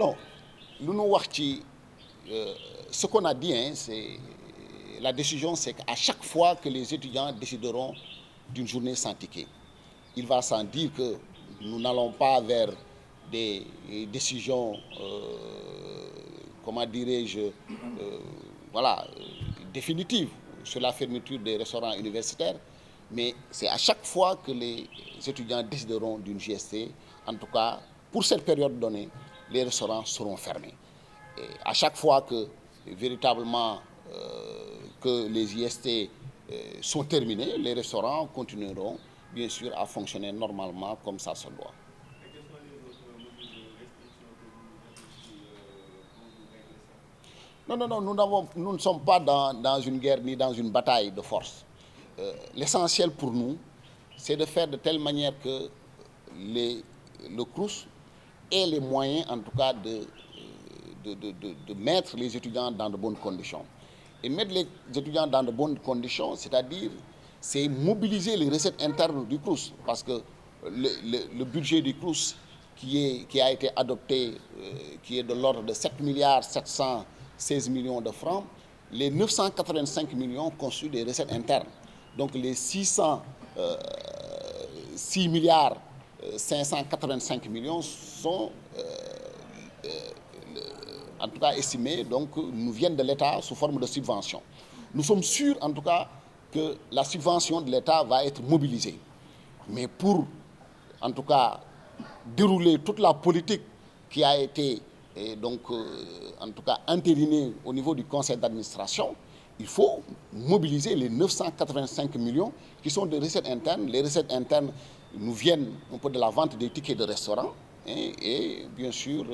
Non, ce qu'on a dit, hein, la décision, c'est qu'à chaque fois que les étudiants décideront d'une journée sans ticket, il va sans dire que nous n'allons pas vers des décisions, comment dirais-je, voilà, définitives sur la fermeture des restaurants universitaires, mais c'est à chaque fois que les étudiants décideront d'une GST, en tout cas pour cette période donnée, les restaurants seront fermés. Et à chaque fois que véritablement que les IST sont terminés, les restaurants continueront bien sûr à fonctionner normalement comme ça se doit. Non, non, non, nous ne sommes pas dans une guerre ni dans une bataille de force. L'essentiel pour nous, c'est de faire de telle manière que le CROUS ait les moyens, en tout cas, de mettre les étudiants dans de bonnes conditions. Et mettre les étudiants dans de bonnes conditions, c'est-à-dire, c'est mobiliser les recettes internes du CROUS, parce que le budget du CROUS qui a été adopté, qui est de l'ordre de 7 milliards 716 millions de francs, les 985 millions constituent des recettes internes. Donc les 6 milliards 585 millions sont en tout cas estimés, donc nous viennent de l'État sous forme de subvention. Nous sommes sûrs en tout cas que la subvention de l'État va être mobilisée. Mais pour en tout cas dérouler toute la politique qui a été en tout cas entérinée au niveau du conseil d'administration, il faut mobiliser les 985 millions qui sont des recettes internes. Les recettes internes nous viennent un peu de la vente des tickets de restaurant et bien sûr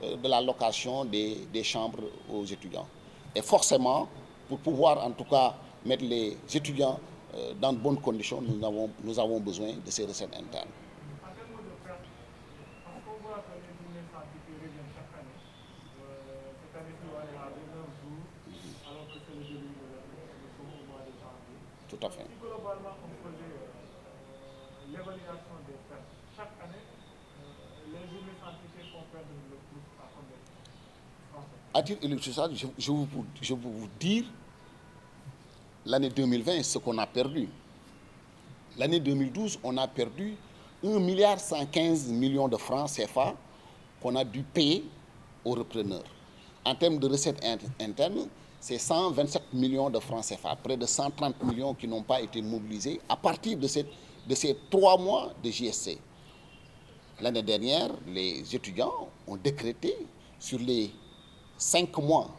de la location des chambres aux étudiants. Et forcément, pour pouvoir en tout cas mettre les étudiants dans de bonnes conditions, nous avons besoin de ces recettes internes. Tout à fait. Si globalement on faisait l'évaluation des pertes, chaque année, les journées sans ticket font perdre le plus à combien de À titre illustration, je vais vous dire l'année 2020, ce qu'on a perdu. L'année 2012, on a perdu 1 milliard 115 millions de francs CFA qu'on a dû payer aux repreneurs. En termes de recettes internes, c'est 127 millions de francs CFA, près de 130 millions qui n'ont pas été mobilisés à partir de ces 3 mois de JSC. L'année dernière, les étudiants ont décrété sur les 5 mois,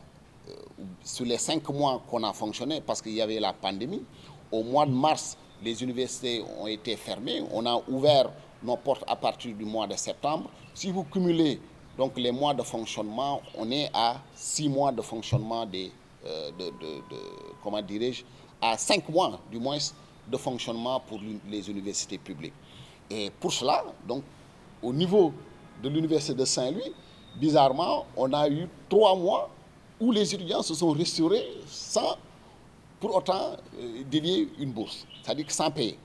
qu'on a fonctionné parce qu'il y avait la pandémie. Au mois de mars, les universités ont été fermées. On a ouvert nos portes à partir du mois de septembre. Si vous cumulez donc les mois de fonctionnement, on est à 6 mois de fonctionnement comment dirais-je, à 5 mois du moins de fonctionnement pour les universités publiques. Et pour cela, donc, au niveau de l'université de Saint-Louis, bizarrement, on a eu 3 mois où les étudiants se sont restaurés sans pour autant délier une bourse, c'est-à-dire que sans payer.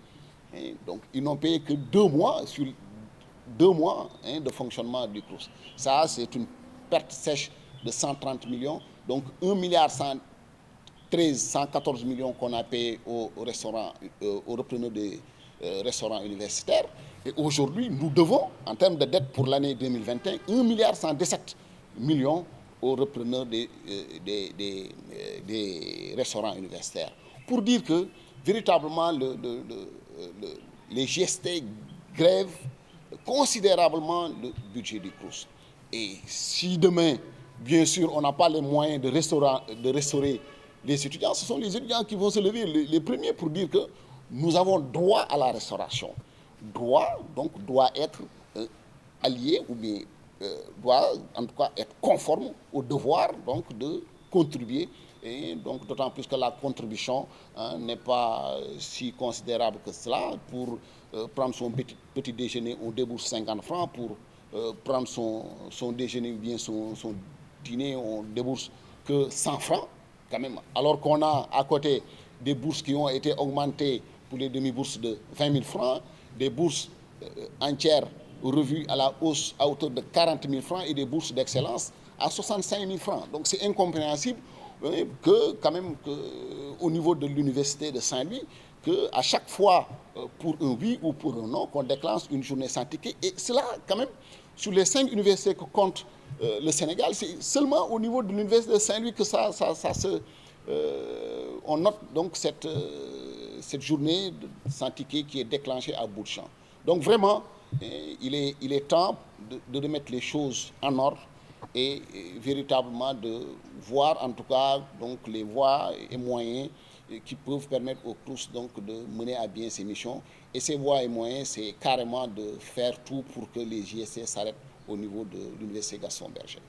Et donc, ils n'ont payé que 2 mois sur 2 mois de fonctionnement du CROUS. Ça, c'est une perte sèche de 130 millions. Donc 1 milliard 114 millions qu'on a payé aux repreneurs des restaurants universitaires. Et aujourd'hui, nous devons, en termes de dette pour l'année 2021, 1 milliard 117 millions aux repreneurs des restaurants universitaires. Pour dire que, véritablement, les GST grèvent considérablement le budget du CROUS. Et si demain, bien sûr, on n'a pas les moyens de restaurer les étudiants, ce sont les étudiants qui vont se lever les premiers pour dire que nous avons droit à la restauration. Doit être allié ou bien doit en tout cas être conforme au devoir donc de contribuer. Et donc d'autant plus que la contribution n'est pas si considérable que cela. Pour prendre son petit déjeuner, on débourse 50 francs. Pour prendre son déjeuner ou bien son dîner, on débourse que 100 francs quand même. Alors qu'on a à côté des bourses qui ont été augmentées pour les demi-bourses de 20 000 francs, des bourses entières revus à la hausse à hauteur de 40 000 francs et des bourses d'excellence à 65 000 francs. Donc c'est incompréhensible que quand même au niveau de l'université de Saint-Louis, qu'à chaque fois, pour un oui ou pour un non, qu'on déclenche une journée sans ticket. Et cela, quand même, sur les 5 universités que compte le Sénégal, c'est seulement au niveau de l'université de Saint-Louis que on note donc cette journée sans ticket qui est déclenchée à bout de champ. Donc vraiment, il est temps de remettre les choses en ordre et véritablement de voir en tout cas donc les voies et moyens qui peuvent permettre au CROUS donc de mener à bien ses missions. Et ces voies et moyens, c'est carrément de faire tout pour que les JSC s'arrêtent au niveau de l'université Gaston Berger.